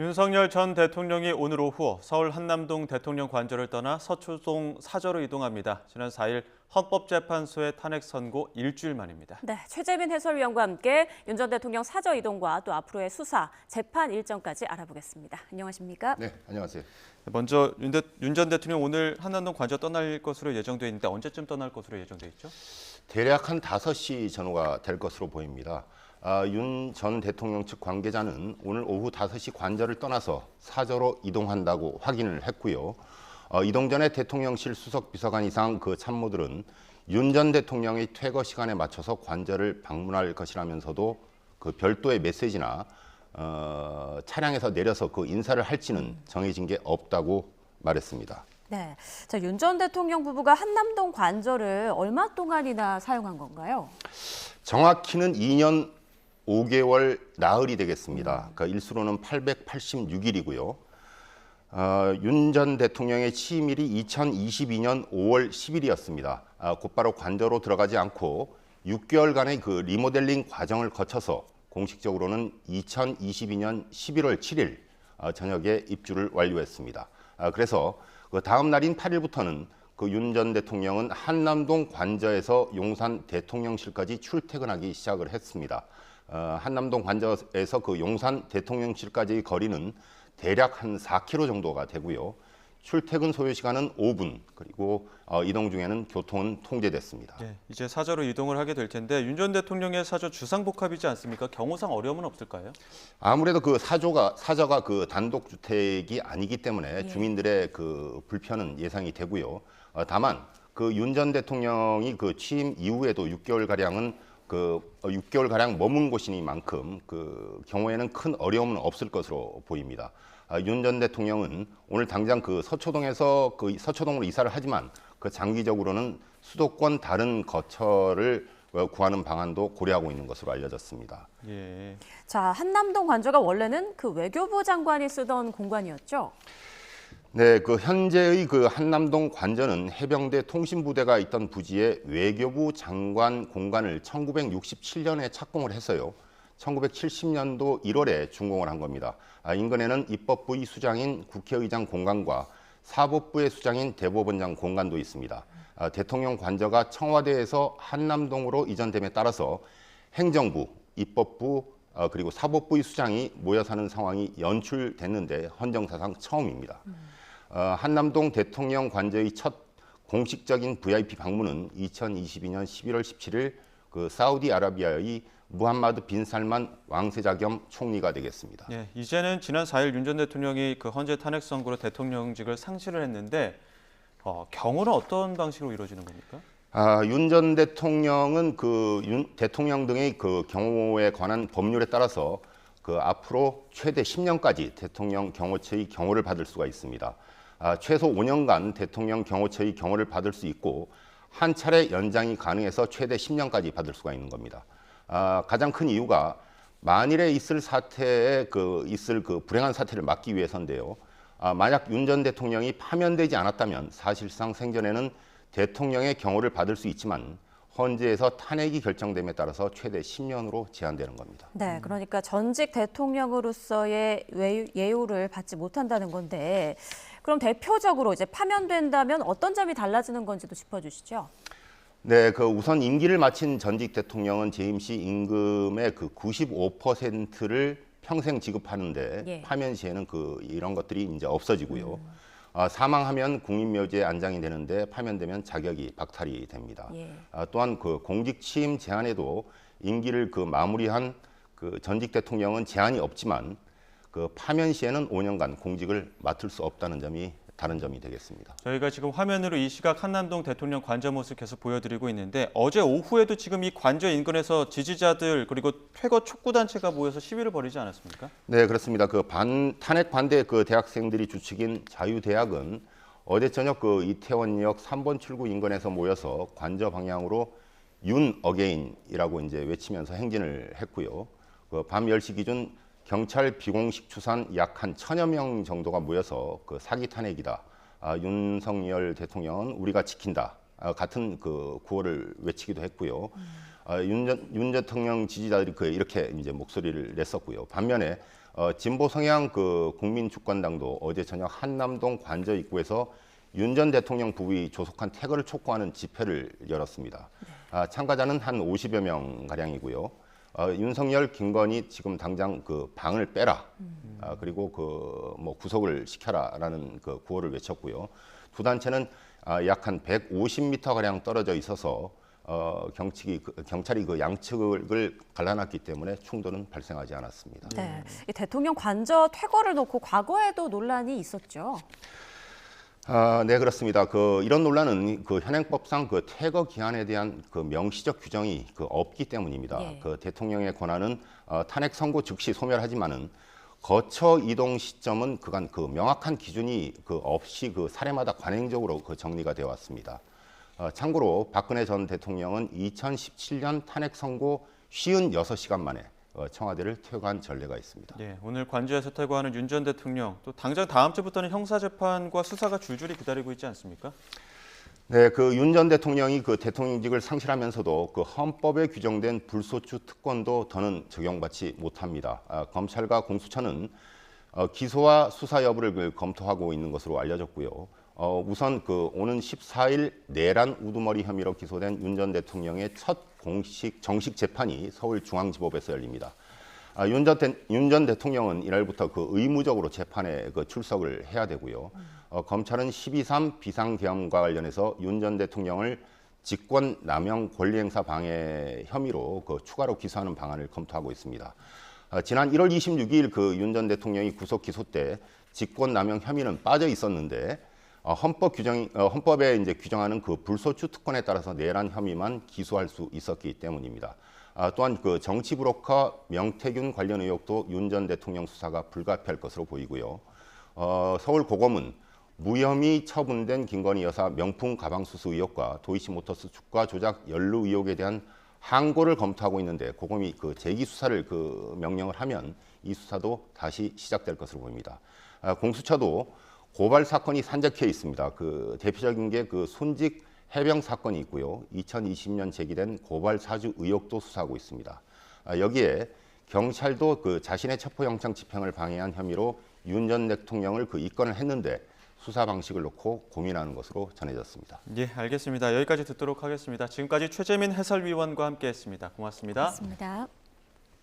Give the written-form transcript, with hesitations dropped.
윤석열 전 대통령이 오늘 오후 서울 한남동 대통령 관저를 떠나 서초동 사저로 이동합니다. 지난 4일 헌법재판소의 탄핵 선고 일주일 만입니다. 네, 최재민 해설위원과 함께 윤 전 대통령 사저 이동과 또 앞으로의 수사, 재판 일정까지 알아보겠습니다. 안녕하십니까? 네, 안녕하세요. 먼저 윤 전 대통령 오늘 한남동 관저 떠날 것으로 예정돼 있는데 언제쯤 떠날 것으로 예정돼 있죠? 대략 한 5시 전후가 될 것으로 보입니다. 윤 전 대통령 측 관계자는 오늘 오후 5시 관저를 떠나서 사저로 이동한다고 확인을 했고요. 이동 전에 대통령실 수석 비서관 이상 그 참모들은 윤 전 대통령의 퇴거 시간에 맞춰서 관저를 방문할 것이라면서도 그 별도의 메시지나 차량에서 내려서 그 인사를 할지는 정해진 게 없다고 말했습니다. 네, 윤 전 대통령 부부가 한남동 관저를 얼마 동안이나 사용한 건가요? 정확히는 2년 5개월 나흘이 되겠습니다. 그러니까 일수로는 886일이고요. 윤 전 대통령의 취임일이 2022년 5월 10일이었습니다. 곧바로 관저로 들어가지 않고 6개월간의 그 리모델링 과정을 거쳐서 공식적으로는 2022년 11월 7일 저녁에 입주를 완료했습니다. 그래서 그 다음 날인 8일부터는 그 윤 전 대통령은 한남동 관저에서 용산 대통령실까지 출퇴근하기 시작을 했습니다. 한남동 관저에서 그 용산 대통령실까지의 거리는 대략 한 4km 정도가 되고요. 출퇴근 소요 시간은 5분, 그리고 이동 중에는 교통은 통제됐습니다. 네, 이제 사저로 이동을 하게 될 텐데 윤 전 대통령의 사저 주상복합이지 않습니까? 경호상 어려움은 없을까요? 아무래도 그 사저가 그 단독 주택이 아니기 때문에 주민들의 그 불편은 예상이 되고요. 다만 그 윤 전 대통령이 그 취임 이후에도 6개월 가량 머문 곳이니만큼 그 경우에는 큰 어려움은 없을 것으로 보입니다. 윤 전 대통령은 오늘 당장 그 서초동으로 이사를 하지만 그 장기적으로는 수도권 다른 거처를 구하는 방안도 고려하고 있는 것으로 알려졌습니다. 예. 자, 한남동 관저가 원래는 그 외교부 장관이 쓰던 공간이었죠? 네, 그 현재의 그 한남동 관저는 해병대 통신부대가 있던 부지에 외교부 장관 공간을 1967년에 착공을 했어요. 1970년도 1월에 준공을 한 겁니다. 인근에는 입법부의 수장인 국회의장 공간과 사법부의 수장인 대법원장 공간도 있습니다. 대통령 관저가 청와대에서 한남동으로 이전됨에 따라서 행정부, 입법부, 그리고 사법부의 수장이 모여 사는 상황이 연출됐는데 헌정사상 처음입니다. 한남동 대통령 관저의 첫 공식적인 VIP 방문은 2022년 11월 17일 그 사우디아라비아의 무함마드 빈 살만 왕세자 겸 총리가 되겠습니다. 네, 이제는 지난 4일 윤 전 대통령이 그 헌재 탄핵 선고로 대통령직을 상실을 했는데 경호는 어떤 방식으로 이루어지는 겁니까? 윤 전 대통령은 그 윤 대통령 등의 그 경호에 관한 법률에 따라서 그 앞으로 최대 10년까지 대통령 경호처의 경호를 받을 수가 있습니다. 최소 5년간 대통령 경호처의 경호를 받을 수 있고 한 차례 연장이 가능해서 최대 10년까지 받을 수가 있는 겁니다. 가장 큰 이유가 만일에 있을 불행한 사태를 막기 위해서인데요. 만약 윤 전 대통령이 파면되지 않았다면 사실상 생전에는 대통령의 경호를 받을 수 있지만 헌재에서 탄핵이 결정됨에 따라서 최대 10년으로 제한되는 겁니다. 네, 그러니까 전직 대통령으로서의 예우를 받지 못한다는 건데 그럼 대표적으로 이제 파면된다면 어떤 점이 달라지는 건지도 짚어주시죠. 네, 그 우선 임기를 마친 전직 대통령은 재임 시 임금의 그 95%를 평생 지급하는데 파면 시에는 이런 것들이 이제 없어지고요. 사망하면 국민묘지에 안장이 되는데 파면되면 자격이 박탈이 됩니다. 또한 그 공직 취임 제한에도 임기를 마무리한 그 전직 대통령은 제한이 없지만 그 파면 시에는 5년간 공직을 맡을 수 없다는 점이 다른 점이 되겠습니다. 저희가 지금 화면으로 이 시각 한남동 대통령 관저 모습 계속 보여드리고 있는데 어제 오후에도 지금 이 관저 인근에서 지지자들 그리고 퇴거 촉구단체가 모여서 시위를 벌이지 않았습니까? 네, 그렇습니다. 탄핵 반대 대학생들이 주축인 자유대학은 어제 저녁 이태원역 3번 출구 인근에서 모여서 관저 방향으로 윤 어게인이라고 이제 외치면서 행진을 했고요. 밤 10시 기준 경찰 비공식 추산 약 한 1000여 명 정도가 모여서 사기 탄핵이다. 윤석열 대통령은 우리가 지킨다. 같은 구호를 외치기도 했고요. 윤 대통령 지지자들이 이렇게 이제 목소리를 냈었고요. 반면에 진보 성향 그 국민주권당도 어제 저녁 한남동 관저 입구에서 윤 전 대통령 부부의 조속한 퇴거를 촉구하는 집회를 열었습니다. 참가자는 한 50여 명 가량이고요. 윤석열, 김건희 지금 당장 그 방을 빼라. 그리고 그 뭐 구속을 시켜라라는 그 구호를 외쳤고요. 두 단체는 약 한 150m 가량 떨어져 있어서 경찰이 그 양측을 갈라놨기 때문에 충돌은 발생하지 않았습니다. 네, 이 대통령 관저 퇴거를 놓고 과거에도 논란이 있었죠. 네, 그렇습니다. 이런 논란은 그 현행법상 그 퇴거 기한에 대한 그 명시적 규정이 없기 때문입니다. 예. 대통령의 권한은 탄핵 선고 즉시 소멸하지만은 거처 이동 시점은 그간 명확한 기준이 없이 사례마다 관행적으로 정리가 되어 왔습니다. 참고로 박근혜 전 대통령은 2017년 탄핵 선고 56시간 만에 청와대를 퇴거한 전례가 있습니다. 네, 오늘 관저에서 퇴거하는 윤 전 대통령, 또 당장 다음 주부터는 형사재판과 수사가 줄줄이 기다리고 있지 않습니까? 네, 윤 전 대통령이 대통령직을 상실하면서도 헌법에 규정된 불소추 특권도 더는 적용받지 못합니다. 검찰과 공수처는 기소와 수사 여부를 검토하고 있는 것으로 알려졌고요. 우선 오는 14일 내란 우두머리 혐의로 기소된 윤 전 대통령의 첫 정식 재판이 서울중앙지법에서 열립니다. 윤 전 대통령은 이날부터 의무적으로 재판에 출석을 해야 되고요. 검찰은 12.3 비상계엄과 관련해서 윤 전 대통령을 직권남용 권리행사 방해 혐의로 추가로 기소하는 방안을 검토하고 있습니다. 지난 1월 26일 윤 전 대통령이 구속 기소 때 직권남용 혐의는 빠져 있었는데 헌법에 이제 규정하는 불소추 특권에 따라서 내란 혐의만 기소할 수 있었기 때문입니다. 또한 정치 브로커 명태균 관련 의혹도 윤 전 대통령 수사가 불가피할 것으로 보이고요. 서울고검은 무혐의 처분된 김건희 여사 명품 가방 수수 의혹과 도이치모터스 주가 조작 연루 의혹에 대한 항고를 검토하고 있는데 고검이 재기 수사를 명령을 하면 이 수사도 다시 시작될 것으로 보입니다. 공수처도 고발 사건이 산적해 있습니다. 대표적인 게 손직 해병 사건이 있고요. 2020년 제기된 고발 사주 의혹도 수사하고 있습니다. 여기에 경찰도 자신의 첩보영장 집행을 방해한 혐의로 윤 전 대통령을 입건을 했는데 수사 방식을 놓고 고민하는 것으로 전해졌습니다. 예, 알겠습니다. 여기까지 듣도록 하겠습니다. 지금까지 최재민 해설위원과 함께했습니다. 고맙습니다. 고맙습니다.